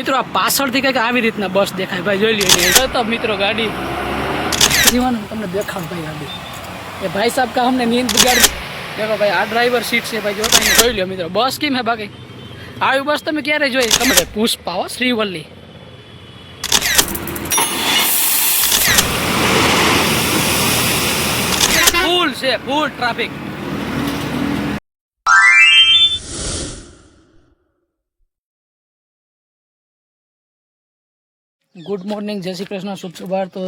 મિત્રો આ પાછળથી કંઈક આવી રીતના બસ દેખાય ભાઈ, જોઈ લ્યો તો મિત્રો ગાડી જીવાનું તમને દેખાડ ભાઈ ગાડી એ ભાઈ સાહેબ કા અમને નીંદ બગાડી દેખો ભાઈ, આ ડ્રાઈવર સીટ છે ભાઈ, જોતા જોઈ લ્યો મિત્રો બસ કેમ હે બાકી આવી બસ તમે ક્યારે જોઈ? તમે પુષ્પા હો, શ્રીવલ્લી ફૂલ છે, ફૂલ ટ્રાફિક. ગુડ મોર્નિંગ, જય શ્રી કૃષ્ણ, શુભ સવાર. તો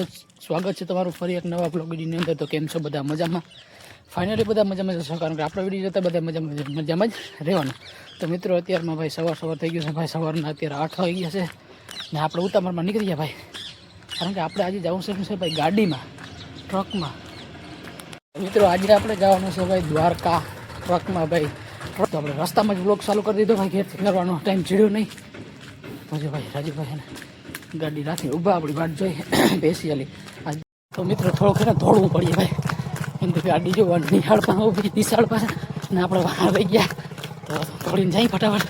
સ્વાગત છે તમારું ફરી એક નવા બ્લોગ વિડીયોની અંદર. તો કેમ છો બધા? મજામાં? ફાઇનલી બધા મજામાં જશો, કારણ કે આપણો વિડીયો જોતા બધા મજામાં જ રહેવાનું. તો મિત્રો અત્યારમાં ભાઈ સવાર થઈ ગયું છે ભાઈ, સવારના અત્યારે 8 વાગી ગયા છે ને આપણે ઉતાવળમાં નીકળી ગયા ભાઈ, કારણ કે આપણે આજે જવું છે ભાઈ ગાડીમાં, ટ્રકમાં. મિત્રો આજે આપણે જવાનું છે ભાઈ દ્વારકા ટ્રકમાં ભાઈ. તો આપણે રસ્તામાં જ બ્લોગ ચાલુ કરી દીધો ભાઈ, ઘેરથી કરવાનો ટાઈમ ચીડ્યો નહીં. પછી ભાઈ રાજુભાઈ ને ગાડી રાખી ઊભા આપણી વાટ જોઈ સ્પેશિયલી. તો મિત્રો થોડુંક એને દોડવું પડીએ ભાઈ, કેમ કે ગાડી જોવા નિહાળ પાસે ઊભી, નિશાળ પાસે ને આપણે બહાર આવી ગયા તો દોડીને જાય ફટાફટ.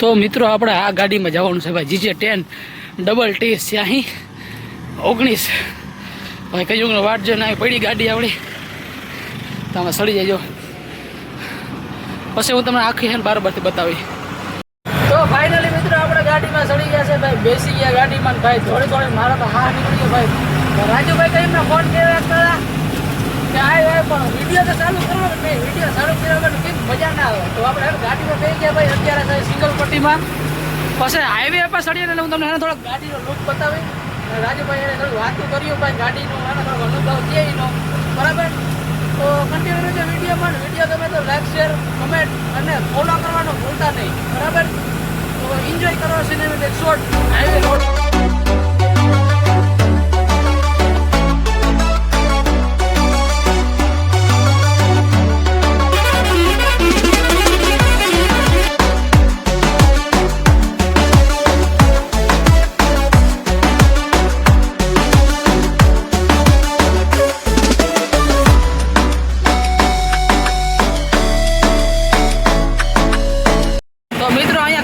તો મિત્રો આપણે આ ગાડીમાં જવાનું છે ભાઈ, GJ10 DT 19 ભાઈ. કયું વાટ જોઈને આવી પડી ગાડી આવડી, તમે સડી જજો, પછી હું તમને આખી છે ને બરાબરથી બતાવી. તો ફાઇનલી મિત્રો આપણે ગાડીમાં ચડી ગયા છે ભાઈ, બેસી ગયા ગાડીમાં ભાઈ. થોડી મારા તો હા નીકળી ગયો ભાઈ. રાજુભાઈ કઈ એમને ફોન કર્યા હતા કે આય પણ વિડીયો તો ચાલુ કરો ને, વિડીયો ચાલુ કર્યા વગર કંઈક મજા ના આવે. તો આપણે ગાડીમાં થઈ ગયા ભાઈ અત્યારે સિંગલ પટ્ટીમાં. પછી હાઈવે પર ચડીએ એટલે હું તમને એને થોડોક ગાડીનો લુક બતાવી. રાજુભાઈ એને થોડું વાતું કર્યું ભાઈ ગાડીનો, એને થોડો અનુભવ છે એનો, બરાબર. તો કન્ટિન્યુ રહેજો વિડીયોમાં. વિડીયો ગમે તો લાઈક, શેર, કમેન્ટ અને ફોલો કરવાનું ભૂલતા નહીં, બરાબર. તો એન્જોય કરો cinematic shot highway road.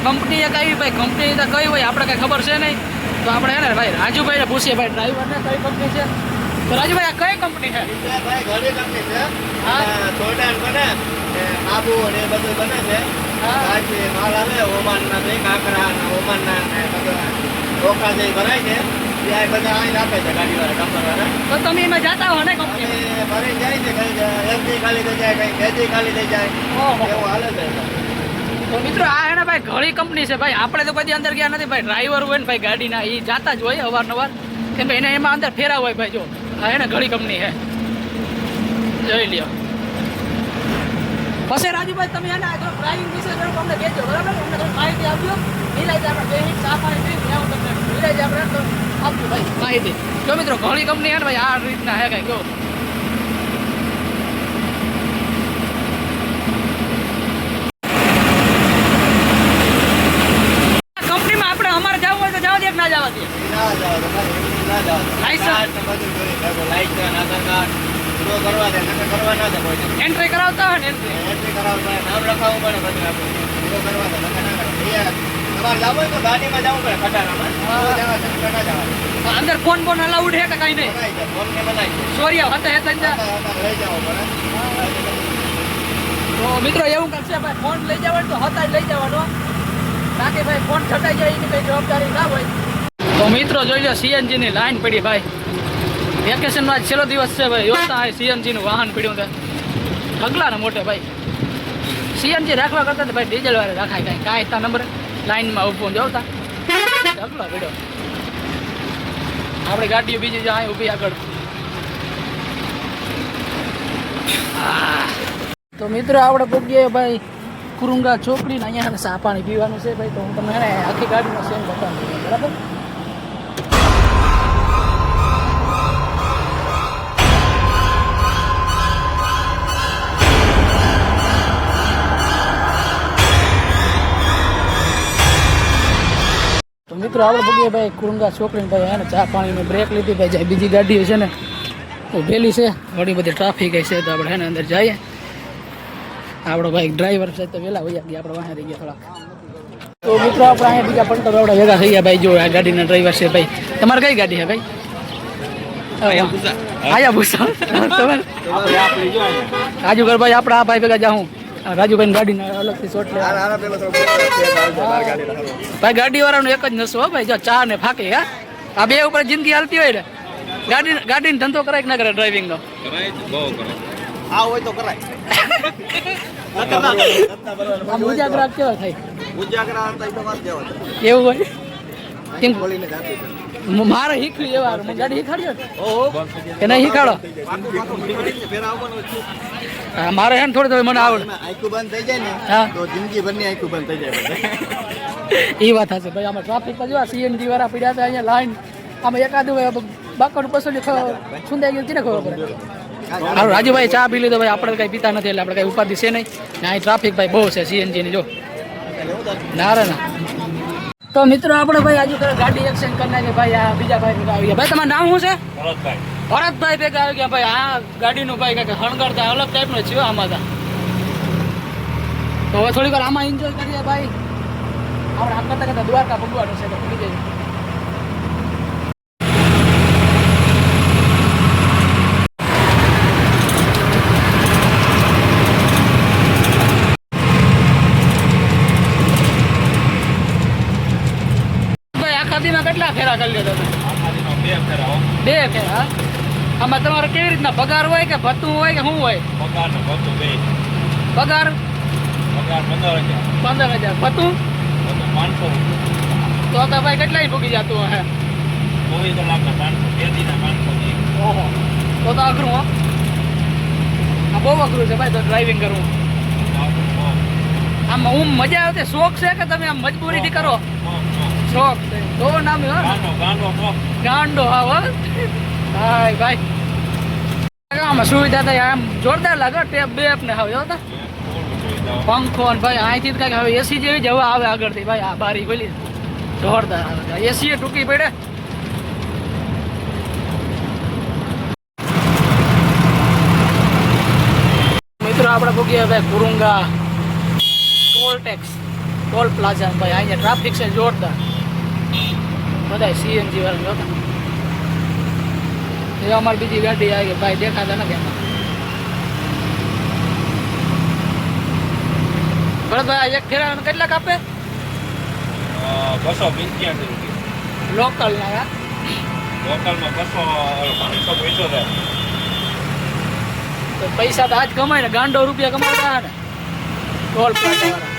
Company એક આવી ભાઈ, કંપની તો કઈ હોય આપણે કઈ ખબર છે નહીં. તો આપણે હે ને ભાઈ રાજુભાઈને પૂછીએ ભાઈ ડ્રાઈવરને કઈ કંપની છે. તો રાજુભાઈ આ કઈ કંપની છે? ભાઈ ઘણી કંપની છે, સોડાન બને, આબુ ને એ બધું બને છે. બાકી માલ આવે ઓમાનના છે, કાંકરા ઓમાનના ને બધા ધોકા જે ભરાય છે ત્યાં બધા આવીને આપે છે ગાડીવાળા, કંપનીવાળા. તો તમે એમાં જતા હો ને કંપની ભરી જાય છે, કઈ એમજી ખાલી થઈ જાય, કઈ કેજી ખાલી થઈ જાય, એવું હાલે છે. તો મિત્રો આ હે ને ભાઈ ઘણી કંપની છે ભાઈ, આપણે તો કદી અંદર ગયા નથી ભાઈ. ડ્રાઈવર હોય ને ભાઈ ગાડીના એ જાતા જ હોય અવારનવાર, કેમ કે એને એમાં અંદર ફેરા હોય ભાઈ. જો આ હે ને ઘણી કંપની છે, જોઈ લ્યો. પછી રાજુભાઈ તમે એને ડ્રાઇવિંગ વિશે થોડુંક અમને કહેજો, બરાબર? અમને થોડી માહિતી આપજો. નીલાઈ આપણે બે મિનિટ ચા પાણી પી ત્યાં તમને નીલાઈ આપણે તો આપજો ભાઈ માહિતી. જો મિત્રો ઘણી કંપની છે ને ભાઈ, આ રીતના હે કઈ. જો એન્ટ્રી કરાવતા હોય ને, એન્ટ્રી કરાવતા નામ લખાવવું પડે બધું આપણે કરવા દે. તમારે જવું હોય તો ગાડીમાં જવું પડે ખટારામાં, અંદર ફોન અલાઉડ છે કે કઈ નહીં? ફોન ને બનાવી સોરિયા હતા લઈ જવો પડે. તો મિત્રો એવું કરશે ભાઈ, ફોન લઈ જવાનો તો હતા જ લઈ જવાનો, બાકી ભાઈ ફોન છટાઈ જાય એની કઈ જવાબદારી ના હોય. તો મિત્રો જોઈ લો CNG ની લાઈન પડી ભાઈ, વેકેશનનો આજ છેલ્લો દિવસ છે ભાઈ. યોજના CNG નું વાહન પડ્યું છે ઢગલા ને મોટે ભાઈ. CNG રાખવા કરતા ભાઈ ડીઝલ વાળે રાખાય, કાંઈ તા નંબર લાઈનમાં ઊભું જવતા ઢગલો પડ્યો. આપણે ગાડીઓ બીજી જાય ઊભી આગળ. તો મિત્રો આપણે પહોંચીએ ભાઈ કુરુંગા ચોકડી ને, અહીંયા ચા પાણી પીવાનું છે ભાઈ. તો હું તમને આખી ગાડીનો સેમ બતાવું, બરાબર? તો મિત્રો આપણે પગીએ ભાઈ કુરુંગા ચોકડીને ભાઈ, એને ચા પાણીની બ્રેક લીધી ભાઈ. જાય બીજી ગાડીઓ છે ને ઉભેલી છે, ઘણી બધી ટ્રાફિક છે. તો આપણે એને અંદર જઈએ. આપણો ભાઈ ડ્રાઈવર છે તો વહેલા વયા ગયા, આપણે વાહે રહી ગયા થોડા. તો મિત્રો આપણે અહીંયા બીજા પંટર રોડા ભેગા થઈ ગયા ભાઈ. જો આ ગાડીના ડ્રાઈવર છે ભાઈ. તમારે કઈ ગાડી છે ભાઈ? હાયાબુસા. તમારે રાજુભાઈ આપણે આ ભાઈ ભેગા જાઉં. રાજુભાઈ ગાડીના અલગથી શોટ લે ભાઈ. ગાડી વાળાનું એક જ નશો હો ભાઈ. જો ચા ને ફાંકી હા આ બે ઉપર જિંદગી હાલતી હોય ને ગાડીનો ધંધો કરાય કે ના કરે ડ્રાઇવિંગ નો? આ હોય તો કરાય. ઉજાગરા કેવા થાય? ઉજાગરા હતા તો વાત દેવા એવું હોય કેમ? બોલીને જાતી મારે શીખવી એવા ગાડી શીખાડ્યો કે નહીં શીખાડો? હા મારે હે ને થોડી થોડી મને આવડે. આંખું બંધ થઈ જાય ને હા તો જિંદગી ભરની આંખું બંધ થઈ જાય. એ વાત હશે ભાઈ. આમાં ટ્રાફિક જો સીએનજી વાળા પીડ્યા હતા અહીંયા લાઈન. આમાં એકાદું બાકડું પસંદ સુંદાઈ ગયું તેને ખબર પડે. હારું રાજુભાઈ ચા પી લીધો ભાઈ. આપણે કઈ પીતા નથી એટલે આપણે કઈ ઉપાધિ છે નહીં. અહીં ટ્રાફિક ભાઈ બહુ છે સીએનજી ની. જો ના રે ના. તો મિત્રો આપણે ભાઈ આજુ ગાડી એક્સચેન્જ કરી નાખીએ ભાઈ. આ બીજા ભાઈ ભેગા આવી ગયા. ભાઈ તમારું નામ શું છે? ભરતભાઈ ભેગા આવી ગયા ભાઈ. આ ગાડીનું ભાઈ કંઈક હણગરતા અલગ ટાઈપનો છે આમાં તો હવે થોડીક વાર આમાં એન્જોય કરીએ ભાઈ. આપણે આમ કરતા કરતા દ્વારકા ભગવાનું છે તો ભૂલી જઈએ. કેટલા ફેરા કરી લ્યો તમે? 2 ફેરા. આમાં તમારે કેવી રીતના પગાર હોય કે ભત્તું હોય કે શું હોય? પગાર 15,000. ભત્તું તો ભાઈ કેટલાય ભૂગી જતું હે? ઓહો તો અઘરું હો. આ બહુ અઘરું છે ભાઈ તો ડ્રાઇવિંગ કરવું. આમ હું મજા આવતી શોખ છે કે તમે આમ મજબૂરીથી કરો? શોખ છે તો નામ ગાંડો. હા ભાઈ ભાઈ આમાં સુવિધા થાય આમ જોરદાર લાગે. ટેપ બેપ ને હવે હતા પંખો ને ભાઈ અહીંથી કઈક હવે એસી જેવી જ હવે આવે આગળથી ભાઈ. આ બારી ખોલી જોરદાર આવે. એસી એ ટૂંકી પડે. મિત્રો આપણે ભોગીએ ભાઈ કુરુંગા ટોલ ટેક્સ ટોલ પ્લાઝા ભાઈ. અહીંયા ટ્રાફિક છે જોરદાર. બધા સીએનજી વાળા જોતા એ અમારી બીજી ગાડી આવી ગઈ ભાઈ. દેખાતા નથી એમાં. ભરતભાઈ એક ફેરા કેટલા કાપે? 285 રૂપિયા લોકલ ના? લોકલમાં 275. તો પૈસા તો આજ કમાય ને ગાંડો રૂપિયા કમાતા ને ટોલ પ્લાઝા વાળા.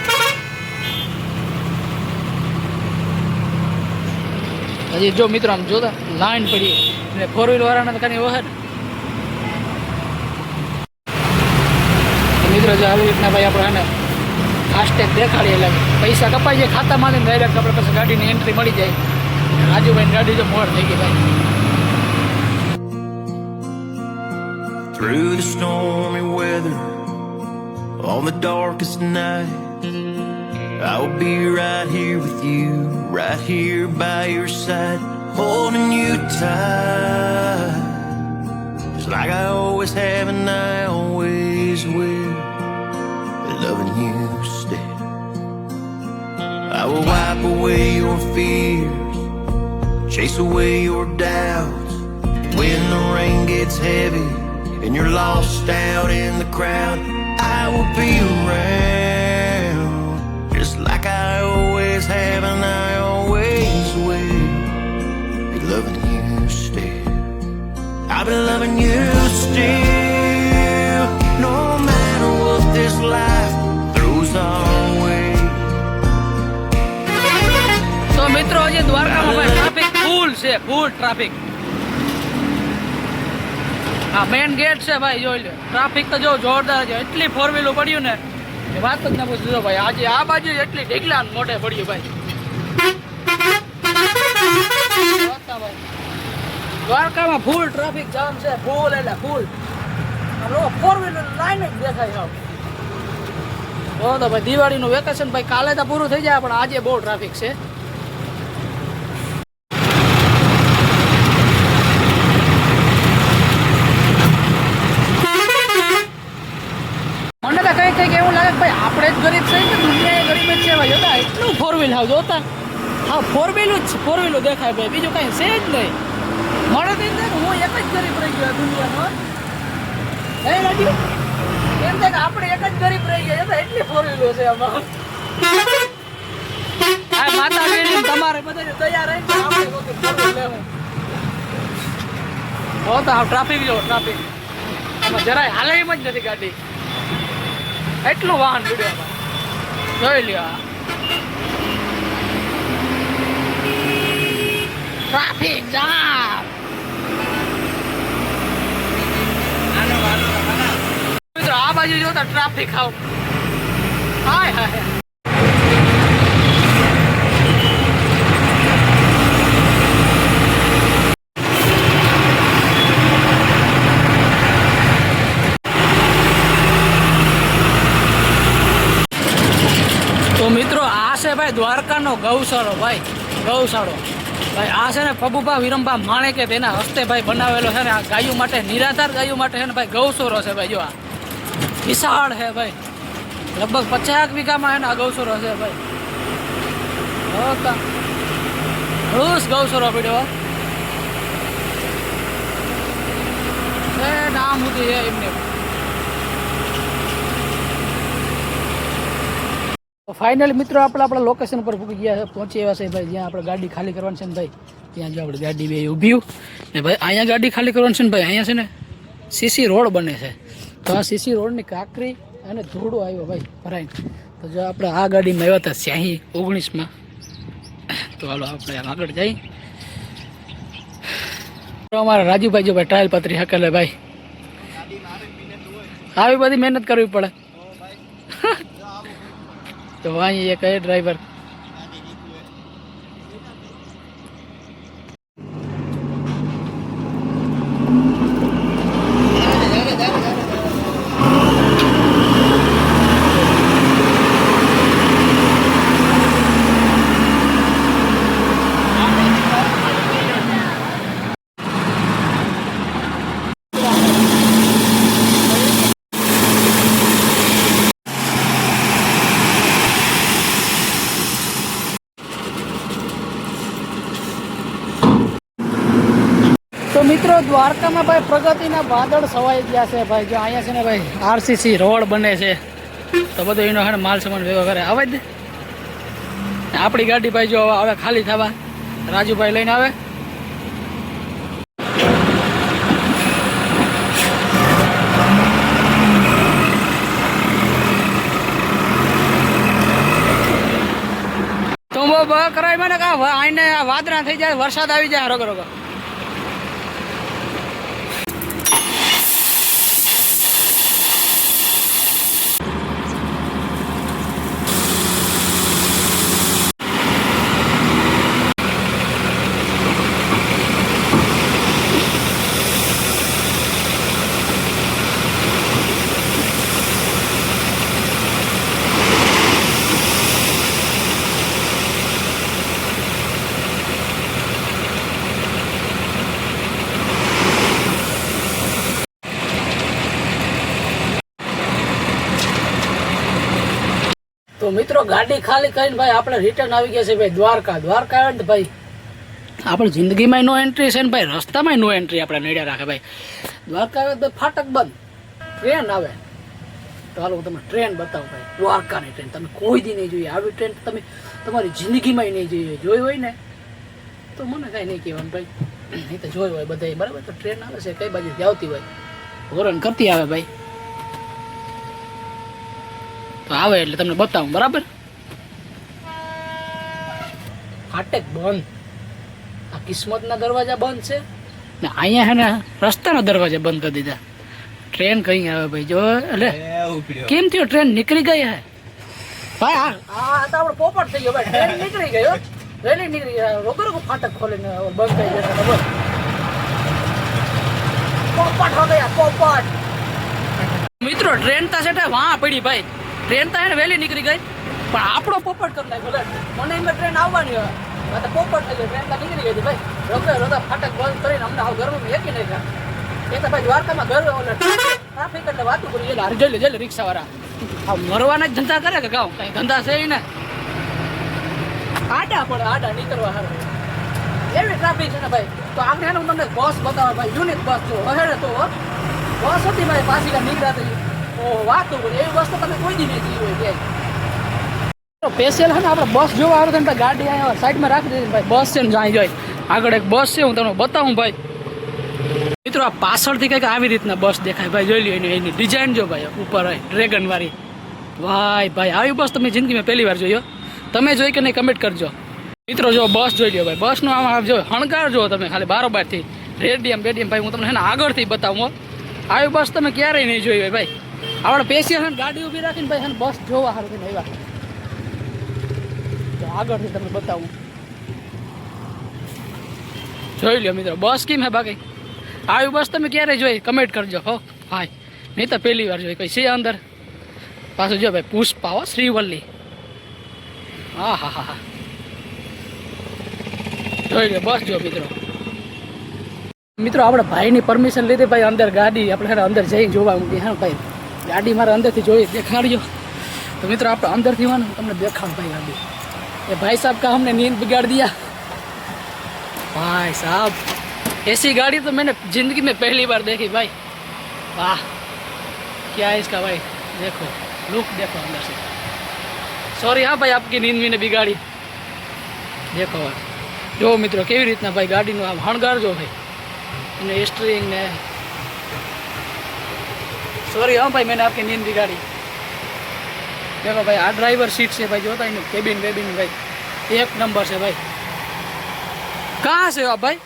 હજી જો મિત્રો આમ જોતા લાઈન પડી અને 4 વ્હીલ વાળાને તો કઈ વહે ને મિત્રો. જો આવી રીતના ભાઈ આપણે એને ફાસ્ટેગ દેખાડીએ એટલે પૈસા કપાઈ જાય ખાતામાં ને ડાયરેક્ટ આપણે પાસે ગાડીની એન્ટ્રી મળી જાય. રાજુભાઈ ગાડી જો મોડ થઈ ગઈ ભાઈ. Through the stormy weather, on the darkest night, I will be right here with you, right here by your side, holding you tight, just like I always have and I always will, loving you stay. I will wipe away your fears, chase away your doubts, when the rain gets heavy and you're lost out in the crowd, I will be around, just like I always have and I always will, be loving you still. I'll be loving you still, no matter what this life throws our way. તો મિત્રો હજી દ્વારકામાં ભાઈ traffic ફૂલ છે, full traffic. હા main gate છે ભાઈ. જોઈ લો ટ્રાફિક તો જો જોરદાર છે. એટલી 4 વ્હીલો પડ્યું ને એ વાત જ ના પૂછજો ભાઈ. આજે આ બાજુ એટલી ઢીકલા મોઢે પડ્યું ભાઈ. દ્વારકામાં ફૂલ ટ્રાફિક જામ છે. ફૂલ એટલે ફૂલ. 4 વ્હીલર લાઈન જ દેખાય. તો ભાઈ દિવાળીનું વેકેશન ભાઈ કાલે તો પૂરું થઈ જાય પણ આજે બહુ ટ્રાફિક છે. મને તો કઈ એવું લાગે ભાઈ આપણે જ ગરીબ છે કે દુનિયા ગરીબ જ છે ભાઈ. એટલું 4 વ્હીલર વ્હીલ હાવ જોતા હા 4 વ્હીલ જ 4 વ્હીલો દેખાય ભાઈ, બીજું કાંઈ છે જ નહીં. મળે તો એમ થાય કે હું એક જ ગરીબ રહી ગયો દુનિયામાં. હે રાજુ એમ થાય કે આપણે એક જ ગરીબ રહી ગયા હતા, એટલી 4 વ્હીલો છે આમાં. આ માતા બેની તમારે બધાને તૈયાર રહીને આપણે વખત 4 વ્હીલ લેવું. હો તો આ ટ્રાફિક જો ટ્રાફિક આમાં જરાય હાલે એમ જ નથી ગાડી, એટલું વાહન વિડીયોમાં જોઈ લ્યો. Traffic jam. મિત્રો આ બાજુ જોતા ટ્રાફિક આવ હાય હાય. તો મિત્રો આ છે ભાઈ દ્વારકાનો ગૌશાળો ભાઈ, ગૌશાળો ભાઈ આ છે ને પબુભા વિરમભા માણેકે તેના હસ્તે ભાઈ બનાવેલો છે ને. આ ગાયો માટે નિરાધાર ગાયો માટે છે ને ભાઈ ગૌશાળો છે ભાઈ. જો આ વિશાળ છે ભાઈ, લગભગ 50 વીઘામાં છે ને આ ગૌશાળો છે ભાઈ. ગૌશાળો પડ્યો નામ સુધી છે એમને. ફાઇનલી મિત્રો આપણે આપણા લોકેશન પર પહોંચી ગયા, પહોંચી આવ્યા છે ભાઈ, જ્યાં આપણે ગાડી ખાલી કરવાની છે ને ભાઈ. ત્યાં જો આપણે ગાડી બે ઊભી ને ભાઈ, અહીંયા ગાડી ખાલી કરવાની છે ને ભાઈ. અહીંયા છે ને સીસી રોડ બને છે, તો આ સીસી રોડની કાંકરી અને ધૂળો આવ્યો ભાઈ ભરાઈને. તો જો આપણે આ ગાડીમાં આવ્યા હતા સ્યાહી 19માં. તો હાલો આપણે આગળ જઈ. અમારા રાજુભાઈ જો ભાઈ ટ્રાયલ પત્રી હકેલે ભાઈ, આવી બધી મહેનત કરવી પડે. તો અહીં એક ડ્રાઈવર તો મિત્રો દ્વારકામાં ભાઈ પ્રગતિના વાદળ છવાઈ ગયા છે ભાઈ. જો અહીંયા છે ને ભાઈ આરસીસી રોડ બને છે, તો બધો એનો હે માલ સામાન ભેગો કરે આવે જ. આપણી ગાડી ભાઈ જો હવે ખાલી થવા રાજુભાઈ લઈને આવે. તો કરાય મને કા આઈને વાદળા થઈ જાય, વરસાદ આવી જાય રોગ રોગ. તો મિત્રો ગાડી ખાલી કરીને ભાઈ આપણે રિટર્ન આવી ગયા છે ભાઈ દ્વારકા. દ્વારકા આવે ને ભાઈ આપણે જિંદગીમાં નો એન્ટ્રી છે ને ભાઈ, રસ્તામાં નો એન્ટ્રી આપણે નડ્યા રાખે ભાઈ. દ્વારકા આવે તો ફાટક બંધ, ટ્રેન આવે. તો હાલો તમે ટ્રેન બતાવો ભાઈ, દ્વારકાની ટ્રેન તમે કોઈ દી નહીં જોઈએ. આવી ટ્રેન તમે તમારી જિંદગીમાં નહીં જોઈએ. જોઈ હોય ને તો મને કાંઈ નહીં કહેવાનું ભાઈ, નહીં તો જોઈ હોય બધા બરાબર. તો ટ્રેન આવે છે કઈ બાજુ આવતી હોય, હોરન કરતી આવે ભાઈ. તો આવે એટલે તમને બતાવું બરાબર. ફાટક બંધ, આ કિસ્મતના દરવાજા બંધ છે ને અહીંયા હે ને રસ્તાના દરવાજા બંધ કરી દીધા. ટ્રેન કઈ આવે ભાઈ જો. એટલે કેમ થયો ટ્રેન નીકળી ગઈ હે ભાઈ. આ તો આપણે પોપટ થઈ ગયો ભાઈ, ટ્રેન નીકળી ગયો, રેલી નીકળી ગઈ. રોકો ફાટક ખોલીને બંધ થઈ જશે ખબર. પોપટ હો ગયા પોપટ. મિત્રો ટ્રેન તા છે વાં પડી ભાઈ. ટ્રેન તો એને વહેલી નીકળી ગઈ પણ આપણો પોપટ કરી નાખ્યો. મને એમ ટ્રેન આવવાની હોય તો પોપટ થઈ ગયો, ટ્રેન તો નીકળી ગઈ ભાઈ. રોતા ફાટક બંધ કરીને અમને આવું ઘરમાં એકી નહીં થાય. એ તો ભાઈ દ્વારકામાં ઘર ટ્રાફિક એટલે વાતું કરી એટલે જોઈ લે રિક્ષાવાળા આ મરવાના જ ધંધા કરે કે ગાઉ કઈ ધંધા છે ને. આડા નીકળવા હારું એવી ટ્રાફિક છે ને ભાઈ. તો આપણે એનું તમને બસ બતાવે ભાઈ, યુનિક બસ જો હહેડે તો બસ હતી ભાઈ પાછી નીકળાતી. ઓહો વાત તો એવી બસ તો તમે કોઈ દી નહીં જોઈ હોય ક્યાંય. સ્પેશિયલ છે ને આપણે બસ જોવા આવે તો ગાડી અહીંયા સાઈડમાં રાખી દીધી ભાઈ. બસ છે ને જાય જોઈ આગળ એક બસ છે, હું તમને બતાવું ભાઈ. મિત્રો આ પાછળથી કંઈક આવી રીતના બસ દેખાય ભાઈ, જોઈ લો એની ડિઝાઇન જો ભાઈ ઉપર હોય ડ્રેગન વાળી. ભાઈ આવી બસ તમે જિંદગીમાં પહેલી વાર જોયો. તમે જોઈ કે નહીં કમેન્ટ કરજો મિત્રો. જો બસ જોઈ લો ભાઈ, બસનો આમાં જો હણકાર જો તમે ખાલી બારોબારથી રેડિયમ ભાઈ. હું તમને આગળથી બતાવું, આવી બસ તમે ક્યારેય નહીં જોઈ હોય ભાઈ. આપણે પેસેન્જર ગાડી ઊભી રાખીને ભાઈ બસ જોવા સારું થઈને આવ્યા. તો આગળથી તમને બતાવું, જોઈ લો મિત્રો બસ કેમ હે. બાકી આવી બસ તમે ક્યારે જોઈ કમેન્ટ કરજો હો ભાઈ. નહીં તો પહેલી વાર જોઈ. કઈ છે અંદર પાછું જો ભાઈ પુષ્પા શ્રીવલ્લી. હા હા હા હા જોઈ લો બસ જો મિત્રો આપણે ભાઈની પરમિશન લીધી ભાઈ. અંદર ગાડી આપણે અંદર જઈ જોવા મૂકી. હા ભાઈ ગાડી મારે અંદરથી જોઈ દેખાડજો. તો મિત્રો આપણે અંદરથી હોય ને તમને દેખાડ ભાઈ ગાડી. ये भाई साहब का हमने नींद बिगाड़ दिया भाई साहब. ऐसी गाड़ी तो मैंने जिंदगी में पहली बार देखी भाई. वाह क्या है इसका भाई, देखो लुक देखो अंदर से. सॉरी हाँ भाई आपकी नींद मैंने बिगाड़ी. देखो जो મિત્રો કેવી રીતના ભાઈ ગાડીનો આમ હણગાર જો ભાઈ, એને સ્ટીયરિંગ ને. સોરી હા ભાઈ મેને આપકી નીંદ બિગાડી. देखो भाई आ ड्राइवर सीट से भाई जो होता है केबिन वेबिन भाई एक नंबर से भाई. कहाँ से हो आप भाई?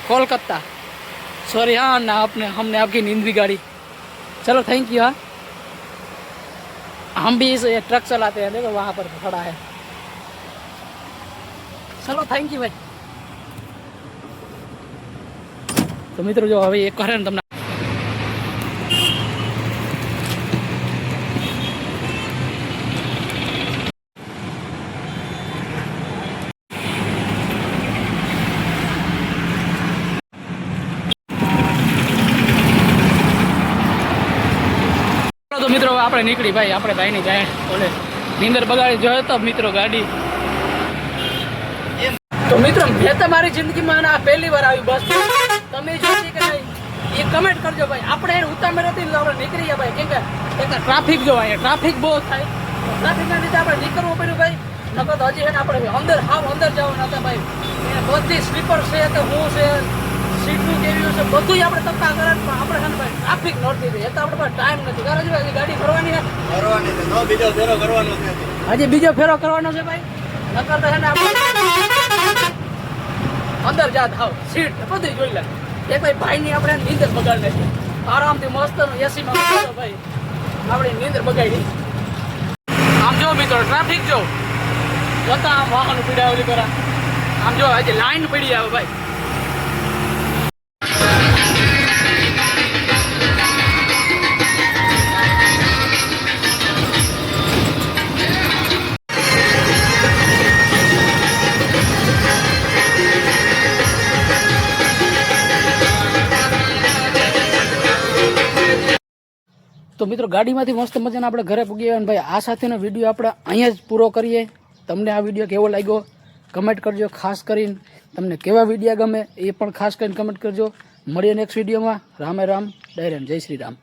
कोलकाता. सॉरी हाँ ना आपने हमने आपकी नींद बिगाड़ी. चलो थैंक यू. हाँ हम भी इस ट्रक चलाते हैं, देखो वहाँ पर खड़ा है. चलो थैंक यू भाई. तो मित्रों जो હવે એક કરે ને તમને તો મિત્રો આપણે નીકળી ભાઈ. આપણે ભાઈની જાય ઓલે નીંદર બગાડી જોયો તો મિત્રો ગાડી. તો મિત્રો મેં તમારી જિંદગીમાં આ પહેલી વાર આવી બસ તમે જોઈ કે નહીં એ કમેન્ટ કરજો ભાઈ. આપણે એને ઉતામેર હતી ને આપણે નીકળી ગયા ભાઈ. કેમ કે એક ટ્રાફિક જો અહીંયા ટ્રાફિક બહુ થાય. ટ્રાફિકના લીધે આપણે નીકળવું પડ્યું ભાઈ. નકર તો હજી છે ને આપણે અંદર અંદર જવાના હતા ભાઈ. એને બધી સ્લીપર છે તો હું છે સીટનું કેવી છે બધું આપણે તપકા કરે. આપણે છે ને ભાઈ ટ્રાફિક નડતી હતી. એ તો આપણે પાસે ટાઈમ નથી. કારણ કે ગાડી ફરવાની છે, બીજો ફેરો કરવાનો છે. હજી બીજો ફેરો કરવાનો છે ભાઈ. નકર તો છે ને આપણે અંદર જાત હાવ સીટ બધું જોઈ લે. એક ભાઈની આપણે નીંદર બગાડ નથી. આરામથી મસ્ત એસીમાં ભાઈ આપણે નીંદર બગાડી. આમ જો મિત્રો ટ્રાફિક જો જતા આમ વાહન પીડાવેલી કરા. આમ જો આજે લાઈન પડી આવે ભાઈ. તો મિત્રો ગાડીમાંથી મસ્ત મજાના આપણે ઘરે પૂગી આવ્યા. ભાઈ આ સાથેનો વિડીયો આપણે અહીંયા જ પૂરો કરીએ. તમને આ વિડીયો કેવો લાગ્યો કમેન્ટ કરજો. ખાસ કરીને તમને કેવા વિડીયો ગમે એ પણ ખાસ કરીને કમેન્ટ કરજો. મળીએ નેક્સ્ટ વિડીયોમાં. રામે રામ, જય રામ, જય શ્રી રામ.